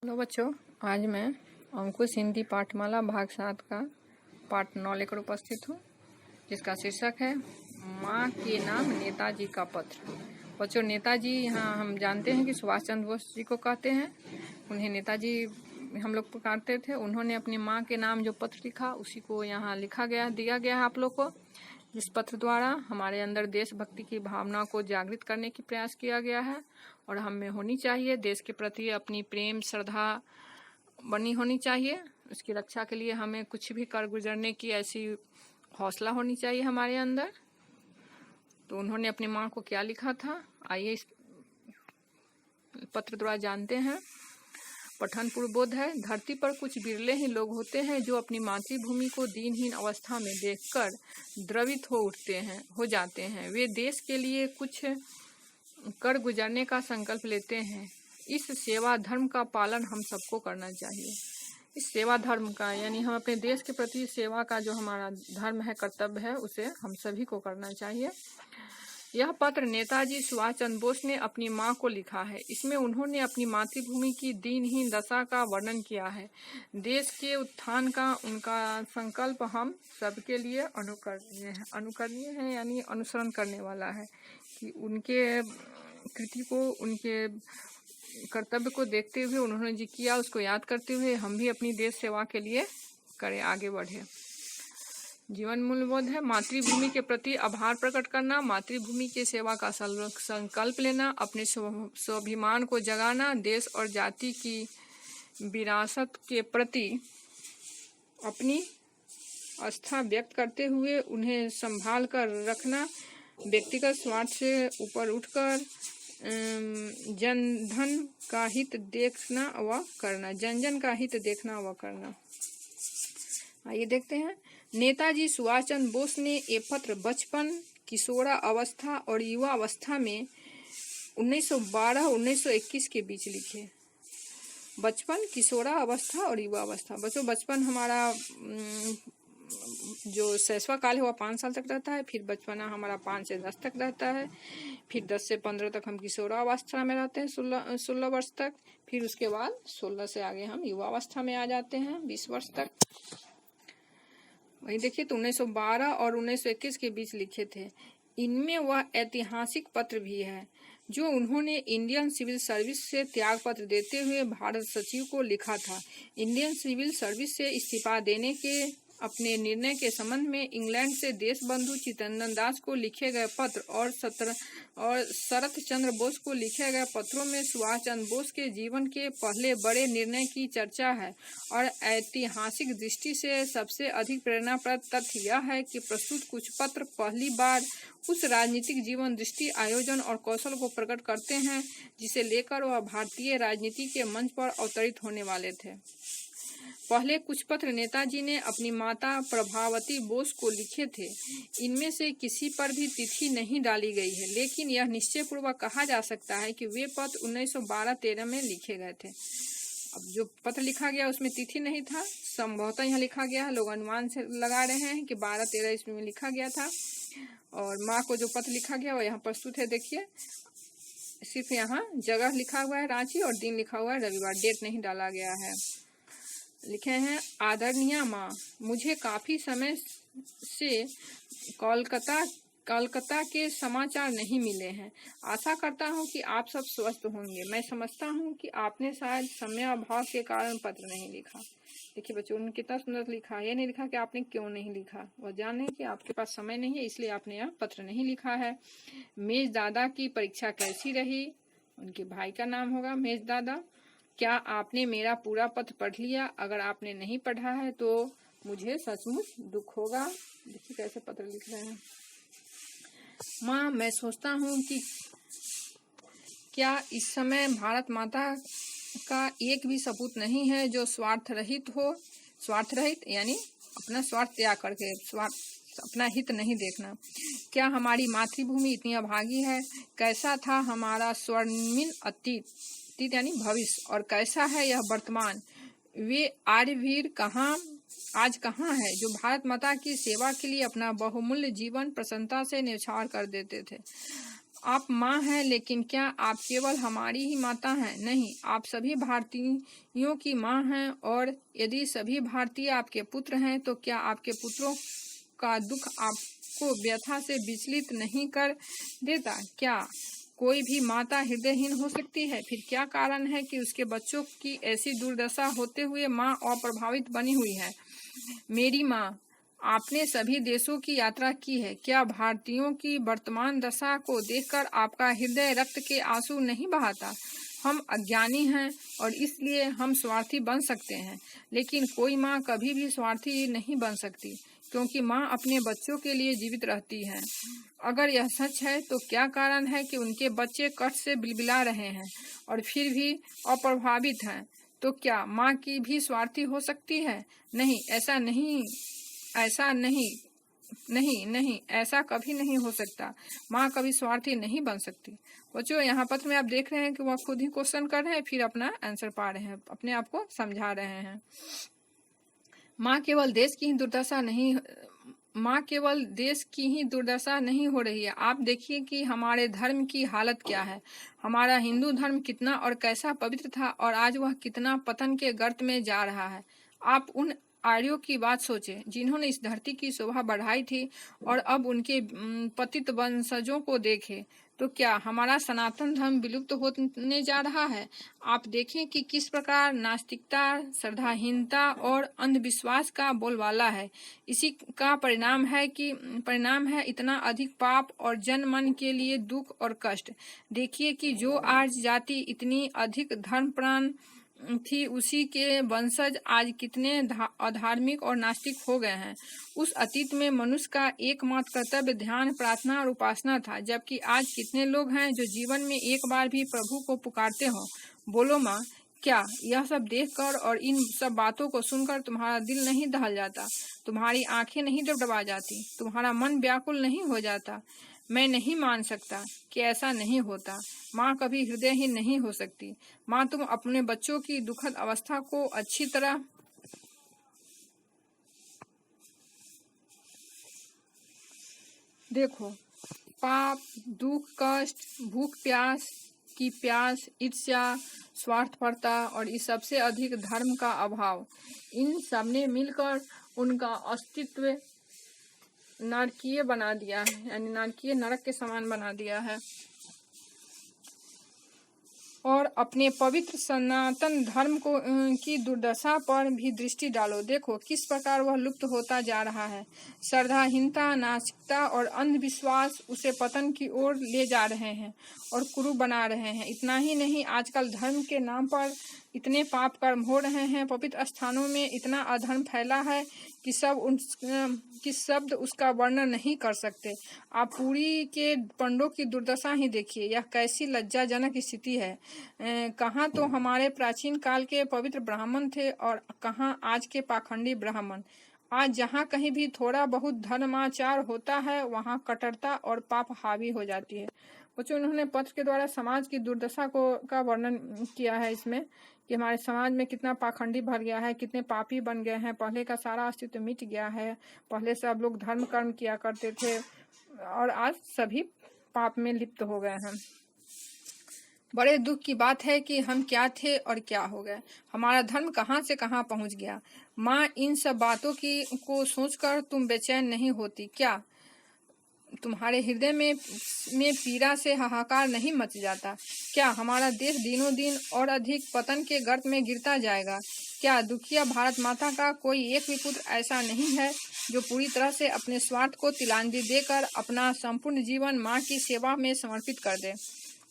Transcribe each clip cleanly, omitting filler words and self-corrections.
Hello बच्चों, आज मैं अंकुश हिंदी पाठमाला भाग 7 का पाठ 9 लेकर उपस्थित हूँ, जिसका शीर्षक है माँ के नाम नेताजी का पत्र। बच्चों, नेताजी यहाँ हम जानते हैं कि सुभाष चंद्र बोस जी को कहते हैं। उन्हें नेताजी हम लोग पुकारते थे। उन्होंने अपनी माँ के नाम जो पत्र लिखा उसी को यहाँ दिया गया है आप लोग को। इस पत्र द्वारा हमारे अंदर देशभक्ति की भावना को जागृत करने की प्रयास किया गया है और हम में होनी चाहिए। देश के प्रति अपनी प्रेम श्रद्धा बनी होनी चाहिए। उसकी रक्षा के लिए हमें कुछ भी कर गुजरने की ऐसी हौसला होनी चाहिए हमारे अंदर। तो उन्होंने अपनी माँ को क्या लिखा था, आइए इस पत्र द्वारा जानते हैं। पठन पूर्वबोध है। धरती पर कुछ बिरले ही लोग होते हैं जो अपनी मातृभूमि को दीनहीन अवस्था में देखकर द्रवित हो जाते हैं। वे देश के लिए कुछ कर गुजरने का संकल्प लेते हैं। इस सेवा धर्म का पालन हम सबको करना चाहिए। इस सेवा धर्म का यानी हम अपने देश के प्रति सेवा का जो हमारा धर्म है, कर्तव्य है, उसे हम सभी को करना चाहिए। यह पत्र नेताजी सुभाष चंद्र बोस ने अपनी माँ को लिखा है। इसमें उन्होंने अपनी मातृभूमि की दीनहीन दशा का वर्णन किया है। देश के उत्थान का उनका संकल्प हम सबके लिए अनुकरणीय है यानी अनुसरण करने वाला है कि उनके कृति को, उनके कर्तव्य को देखते हुए उन्होंने जो किया उसको याद करते हुए हम भी अपनी देश सेवा के लिए करें, आगे बढ़े। जीवन मूल्यबोध है। मातृभूमि के प्रति आभार प्रकट करना, मातृभूमि की सेवा का संकल्प लेना, अपने स्वाभिमान को जगाना, देश और जाति की विरासत के प्रति अपनी आस्था व्यक्त करते हुए उन्हें संभाल कर रखना, व्यक्तिगत स्वार्थ से ऊपर उठकर जनधन का हित देखना व करना, जन का हित देखना व करना। आइए देखते हैं। नेताजी सुभाष चंद्र बोस ने ये पत्र बचपन, किशोरा अवस्था और युवा अवस्था में 1912-1921 के बीच लिखे। बचपन, किशोरा अवस्था और युवा अवस्था। बच्चों, बचपन हमारा जो शैशव काल है वह 5 साल तक रहता है। फिर बचपना हमारा 5 से 10 तक रहता है। फिर 10 से 15 तक हम किशोरा अवस्था में रहते हैं, 16 वर्ष तक। फिर उसके बाद 16 से आगे हम युवा अवस्था में आ जाते हैं, 20 वर्ष तक। वही देखिए, तो 1912 और 1921 के बीच लिखे थे। इनमें वह ऐतिहासिक पत्र भी है जो उन्होंने इंडियन सिविल सर्विस से त्याग पत्र देते हुए भारत सचिव को लिखा था। इंडियन सिविल सर्विस से इस्तीफा देने के अपने निर्णय के संबंध में इंग्लैंड से देश बंधु चित्तरंजन दास को लिखे गए पत्र और शरत चंद्र बोस को लिखे गए पत्रों में सुभाष चंद्र बोस के जीवन के पहले बड़े निर्णय की चर्चा है। और ऐतिहासिक दृष्टि से सबसे अधिक प्रेरणाप्रद तथ्य यह है कि प्रस्तुत कुछ पत्र पहली बार उस राजनीतिक जीवन, दृष्टि, आयोजन और कौशल को प्रकट करते हैं जिसे लेकर वह भारतीय राजनीति के मंच पर अवतरित होने वाले थे। पहले कुछ पत्र नेताजी ने अपनी माता प्रभावती बोस को लिखे थे। इनमें से किसी पर भी तिथि नहीं डाली गई है, लेकिन यह निश्चय पूर्वक कहा जा सकता है कि वे पत्र 1912-13 में लिखे गए थे। अब जो पत्र लिखा गया उसमें तिथि नहीं था, संभवतः यहाँ लिखा गया है, लोग अनुमान से लगा रहे हैं कि 12-13 ईस्वी में लिखा गया था। और माँ को जो पत्र लिखा गया वो यहाँ प्रस्तुत है, देखिए। सिर्फ यहाँ जगह लिखा हुआ है रांची और दिन लिखा हुआ है रविवार, डेट नहीं डाला गया है। लिखे हैं, आदरणीय माँ, मुझे काफी समय से कोलकाता के समाचार नहीं मिले हैं। आशा करता हूँ कि आप सब स्वस्थ होंगे। मैं समझता हूँ कि आपने शायद समय अभाव के कारण पत्र नहीं लिखा। देखिए बच्चों, उन्होंने कितना सुंदर लिखा। ये नहीं लिखा कि आपने क्यों नहीं लिखा, वो जाने कि आपके पास समय नहीं है इसलिए आपने यह पत्र नहीं लिखा है। मेज दादा की परीक्षा कैसी रही? उनके भाई का नाम होगा मेज दादा। क्या आपने मेरा पूरा पत्र पढ़ लिया? अगर आपने नहीं पढ़ा है तो मुझे सचमुच दुख होगा। देखिए कैसे पत्र लिख रहे हैं। माँ, मैं सोचता हूँ कि क्या इस समय भारत माता का एक भी सपूत नहीं है जो स्वार्थ रहित यानी अपना स्वार्थ त्याग करके अपना हित नहीं देखना। क्या हमारी मातृभूमि इतनी अभागी है? कैसा था हमारा स्वर्णिम अतीत यानी भविष्य, और कैसा है यह वर्तमान? वे आर्यवीर आज कहाँ है जो भारत माता की सेवा के लिए अपना बहुमूल्य जीवन प्रसन्नता से न्यौछावर कर देते थे? आप माँ हैं, लेकिन क्या आप केवल हमारी ही माता हैं? नहीं, आप सभी भारतीयों की माँ हैं। और यदि सभी भारतीय आपके पुत्र हैं, तो क्या आपके पुत्रों का दुख आपको व्यथा से विचलित नहीं कर देता? क्या कोई भी माता हृदयहीन हो सकती है? फिर क्या कारण है कि उसके बच्चों की ऐसी दुर्दशा होते हुए माँ अप्रभावित बनी हुई है? मेरी माँ, आपने सभी देशों की यात्रा की है। क्या भारतीयों की वर्तमान दशा को देखकर आपका हृदय रक्त के आंसू नहीं बहाता? हम अज्ञानी हैं और इसलिए हम स्वार्थी बन सकते हैं, लेकिन कोई माँ कभी भी स्वार्थी नहीं बन सकती, क्योंकि माँ अपने बच्चों के लिए जीवित रहती है। अगर यह सच है, तो क्या कारण है कि उनके बच्चे कष्ट से बिलबिला रहे हैं और फिर भी अप्रभावित हैं? तो क्या माँ की भी स्वार्थी हो सकती है? नहीं, ऐसा नहीं, ऐसा नहीं, नहीं, नहीं, ऐसा कभी नहीं हो सकता। माँ कभी स्वार्थी नहीं बन सकती। बच्चों, यहाँ पत्र में आप देख रहे हैं कि वह खुद ही क्वेश्चन कर रहे हैं, फिर अपना आंसर पा रहे हैं, अपने आप को समझा रहे हैं। माँ केवल देश की ही दुर्दशा नहीं, माँ केवल देश की ही दुर्दशा नहीं हो रही है। आप देखिए कि हमारे धर्म की हालत क्या है। हमारा हिंदू धर्म कितना और कैसा पवित्र था, और आज वह कितना पतन के गर्त में जा रहा है। आप उन आर्यों की बात सोचें जिन्होंने इस धरती की शोभा बढ़ाई थी, और अब उनके पतित वंशजों को देखें, तो क्या हमारा सनातन धर्म विलुप्त होने जा रहा है? आप देखें कि किस प्रकार नास्तिकता, श्रद्धाहीनता और अंधविश्वास का बोलबाला है। इसी का परिणाम है इतना अधिक पाप और जन मन के लिए दुख और कष्ट। देखिए कि जो आर्य जाति इतनी अधिक धर्मप्राण थी, उसी के वंशज आज कितने अधार्मिक और नास्तिक हो गए हैं। उस अतीत में मनुष्य का एकमात्र कर्तव्य ध्यान, प्रार्थना और उपासना था, जबकि आज कितने लोग हैं जो जीवन में एक बार भी प्रभु को पुकारते हो? बोलो माँ, क्या यह सब देखकर और इन सब बातों को सुनकर तुम्हारा दिल नहीं दहल जाता? तुम्हारी आंखें नहीं डबडबा जाती? तुम्हारा मन व्याकुल नहीं हो जाता? मैं नहीं मान सकता कि ऐसा नहीं होता। माँ कभी हृदयहीन नहीं हो सकती। माँ, तुम अपने बच्चों की दुखद अवस्था को अच्छी तरह देखो। पाप, दुख, कष्ट, भूख प्यास की प्यास, ईर्ष्या, स्वार्थपरता और इस सबसे अधिक धर्म का अभाव, इन सब ने मिलकर उनका अस्तित्व नरकीय बना दिया है, यानी नरकीय, नरक के समान बना दिया है। और अपने पवित्र सनातन धर्म को की दुर्दशा पर भी दृष्टि डालो। देखो किस प्रकार वह लुप्त होता जा रहा है। श्रद्धाहीनता, नास्तिकता और अंधविश्वास उसे पतन की ओर ले जा रहे हैं और कुरूप बना रहे हैं। इतना ही नहीं, आजकल धर्म के नाम पर इतने पाप कर्म हो रहे हैं, पवित्र स्थानों में इतना अधर्म फैला है कि शब्द उसका वर्णन नहीं कर सकते। आप पुरी के पंडों की दुर्दशा ही देखिए, यह कैसी लज्जाजनक स्थिति है। कहाँ तो हमारे प्राचीन काल के पवित्र ब्राह्मण थे और कहाँ आज के पाखंडी ब्राह्मण। आज जहाँ कहीं भी थोड़ा बहुत धर्माचार होता है, वहाँ कट्टरता और पाप हावी हो जाती है। बच्चों, उन्होंने पत्र के द्वारा समाज की दुर्दशा का वर्णन किया है इसमें, कि हमारे समाज में कितना पाखंडी भर गया है, कितने पापी बन गए हैं। पहले का सारा अस्तित्व मिट गया है। पहले सब लोग धर्म कर्म किया करते थे और आज सभी पाप में लिप्त हो गए हैं। बड़े दुख की बात है कि हम क्या थे और क्या हो गए। हमारा धर्म कहाँ से कहाँ पहुँच गया। माँ, इन सब बातों को सोचकर तुम बेचैन नहीं होती क्या? तुम्हारे हृदय में पीड़ा से हाहाकार नहीं मच जाता? क्या हमारा देश दिनों दिन और अधिक पतन के गर्त में गिरता जाएगा? क्या दुखिया भारत माता का कोई एक भी पुत्र ऐसा नहीं है जो पूरी तरह से अपने स्वार्थ को तिलांजलि देकर अपना संपूर्ण जीवन माँ की सेवा में समर्पित कर दे?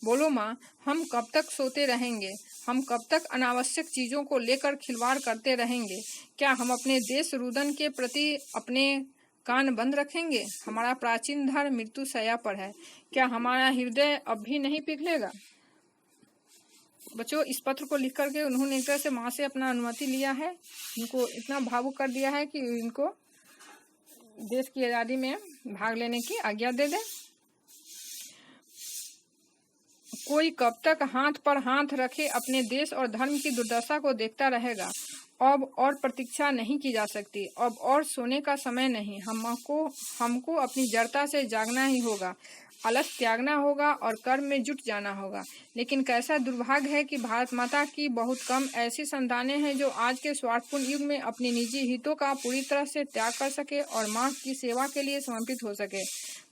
बोलो माँ, हम कब तक सोते रहेंगे? हम कब तक अनावश्यक चीजों को लेकर खिलवाड़ करते रहेंगे? क्या हम अपने देश रुदन के प्रति अपने कान बंद रखेंगे? हमारा प्राचीन धर्म मृत्यु शैया पर है। क्या हमारा हृदय अब भी नहीं पिघलेगा? बच्चों, इस पत्र को लिख करके उन्होंने एक तरह से माँ से अपना अनुमति लिया है। इनको इतना भावुक कर दिया है कि इनको देश की आज़ादी में भाग लेने की आज्ञा दे दे। कोई कब तक हाथ पर हाथ रखे अपने देश और धर्म की दुर्दशा को देखता रहेगा? अब और प्रतीक्षा नहीं की जा सकती। अब और सोने का समय नहीं। हमको अपनी जड़ता से जागना ही होगा। आलस त्यागना होगा और कर्म में जुट जाना होगा। लेकिन कैसा दुर्भाग्य है कि भारत माता की बहुत कम ऐसी संतानें हैं जो आज के स्वार्थपूर्ण युग में अपने निजी हितों का पूरी तरह से त्याग कर सके और माँ की सेवा के लिए समर्पित हो सके।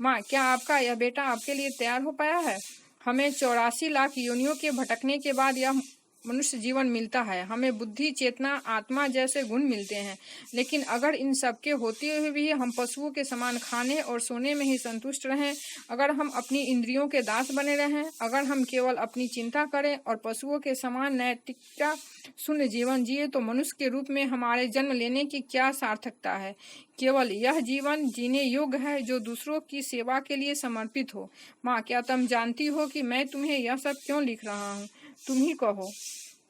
माँ, क्या आपका यह बेटा आपके लिए तैयार हो पाया है? हमें 84 लाख योनियों के भटकने के बाद यह मनुष्य जीवन मिलता है। हमें बुद्धि, चेतना, आत्मा जैसे गुण मिलते हैं। लेकिन अगर इन सब के होते हुए भी हम पशुओं के समान खाने और सोने में ही संतुष्ट रहें, अगर हम अपनी इंद्रियों के दास बने रहें, अगर हम केवल अपनी चिंता करें और पशुओं के समान नैतिकता शून्य जीवन जिए, तो मनुष्य के रूप में हमारे जन्म लेने की क्या सार्थकता है? केवल यह जीवन जीने योग्य है जो दूसरों की सेवा के लिए समर्पित हो। माँ, क्या तुम जानती हो कि मैं तुम्हें यह सब क्यों लिख रहा हूँ? तुम ही कहो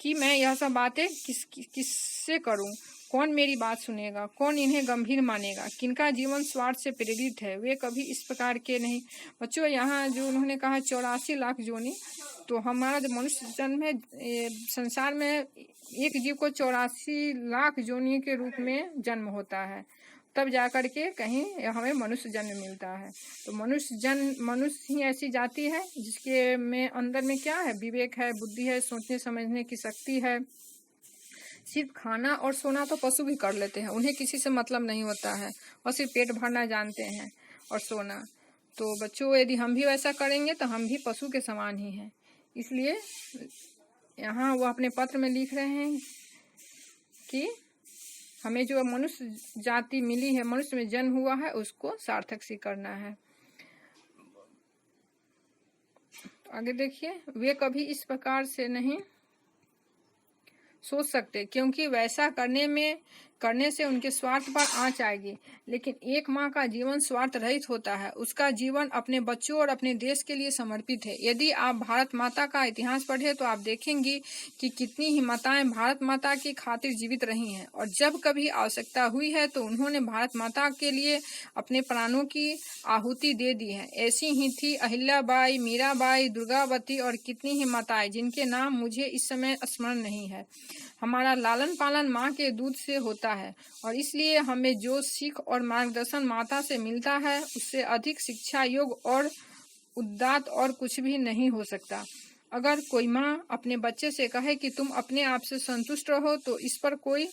कि मैं यह सब बातें किससे करूं? कौन मेरी बात सुनेगा? कौन इन्हें गंभीर मानेगा? किनका जीवन स्वार्थ से प्रेरित है, वे कभी इस प्रकार के नहीं। बच्चों, यहाँ जो उन्होंने कहा 84 लाख योनि, तो हमारा जो मनुष्य जन्म है, संसार में एक जीव को 84 लाख योनि के रूप में जन्म होता है, तब जाकर के कहीं हमें मनुष्य जन्म मिलता है। तो मनुष्य ही ऐसी जाति है जिसके में अंदर में क्या है? विवेक है, बुद्धि है, सोचने समझने की शक्ति है। सिर्फ खाना और सोना तो पशु भी कर लेते हैं, उन्हें किसी से मतलब नहीं होता है, और सिर्फ पेट भरना जानते हैं और सोना। तो बच्चों, यदि हम भी वैसा करेंगे तो हम भी पशु के समान ही हैं। इसलिए यहाँ वो अपने पत्र में लिख रहे हैं कि हमें जो मनुष्य जाति मिली है, मनुष्य में जन्म हुआ है, उसको सार्थक सी करना है। आगे देखिए, वे कभी इस प्रकार से नहीं सोच सकते, क्योंकि वैसा करने से उनके स्वार्थ पर आंच आएगी। लेकिन एक माँ का जीवन स्वार्थ रहित होता है, उसका जीवन अपने बच्चों और अपने देश के लिए समर्पित है। यदि आप भारत माता का इतिहास पढ़े तो आप देखेंगी कि कितनी ही माताएं भारत माता की खातिर जीवित रही हैं, और जब कभी आवश्यकता हुई है तो उन्होंने भारत माता के लिए अपने प्राणों की आहुति दे दी है। ऐसी ही थी अहिल्याबाई, मीराबाई, दुर्गावती और कितनी ही माताएं जिनके नाम मुझे इस समय स्मरण नहीं है। हमारा लालन पालन माँ के दूध से होता है, और इसलिए हमें जो सीख और मार्गदर्शन माता से मिलता है, उससे अधिक शिक्षा योग और उदात्त और कुछ भी नहीं हो सकता। अगर कोई माँ अपने बच्चे से कहे कि तुम अपने आप से संतुष्ट रहो, तो इस पर कोई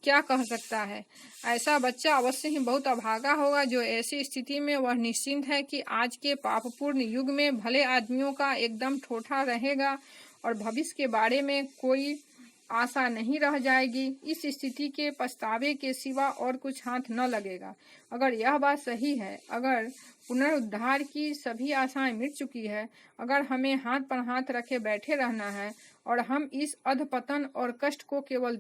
क्या कह सकता है? ऐसा बच्चा अवश्य ही बहुत अभागा होगा, जो ऐसी स्थिति में वह निश्चिंत है कि आज के पापपूर्ण युग में भले आदमियों का एकदम ठोठा रहेगा और भविष्य के बारे में कोई आशा नहीं रह जाएगी। इस स्थिति के पछतावे के सिवा और कुछ हाथ न लगेगा। अगर यह बात सही है, अगर पुनरुद्धार की सभी आशाएं मिट चुकी है, अगर हमें हाथ पर हाथ रखे बैठे रहना है और हम इस अधपतन और कष्ट को केवल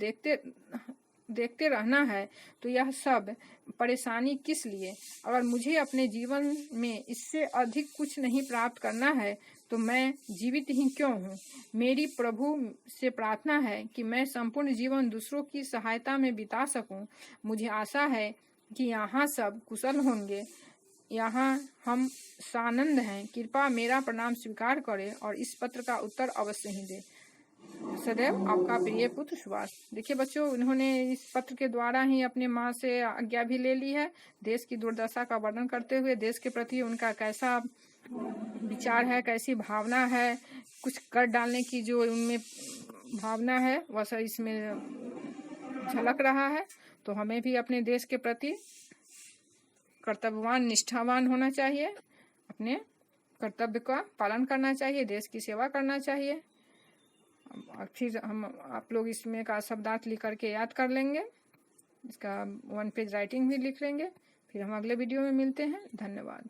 देखते रहना है, तो यह सब परेशानी किस लिए? अगर मुझे अपने जीवन में इससे अधिक कुछ नहीं प्राप्त करना है, तो मैं जीवित ही क्यों हूँ? मेरी प्रभु से प्रार्थना है कि मैं संपूर्ण जीवन दूसरों की सहायता में बिता सकूं। मुझे आशा है कि यहाँ सब कुशल होंगे। यहाँ हम सानंद हैं। कृपया मेरा प्रणाम स्वीकार करें और इस पत्र का उत्तर अवश्य ही दें। सदैव आपका प्रिय पुत्र सुभाष। देखिए बच्चों, उन्होंने इस पत्र के द्वारा ही अपने माँ से आज्ञा भी ले ली है। देश की दुर्दशा का वर्णन करते हुए देश के प्रति उनका कैसा विचार है, कैसी भावना है, कुछ कर डालने की जो उनमें भावना है, वह सब इसमें झलक रहा है। तो हमें भी अपने देश के प्रति कर्तव्यवान, निष्ठावान होना चाहिए, अपने कर्तव्य का पालन करना चाहिए, देश की सेवा करना चाहिए। और फिर हम आप लोग इसमें का शब्दार्थ लिख करके याद कर लेंगे, इसका 1 पेज राइटिंग भी लिख लेंगे। फिर हम अगले वीडियो में मिलते हैं। धन्यवाद।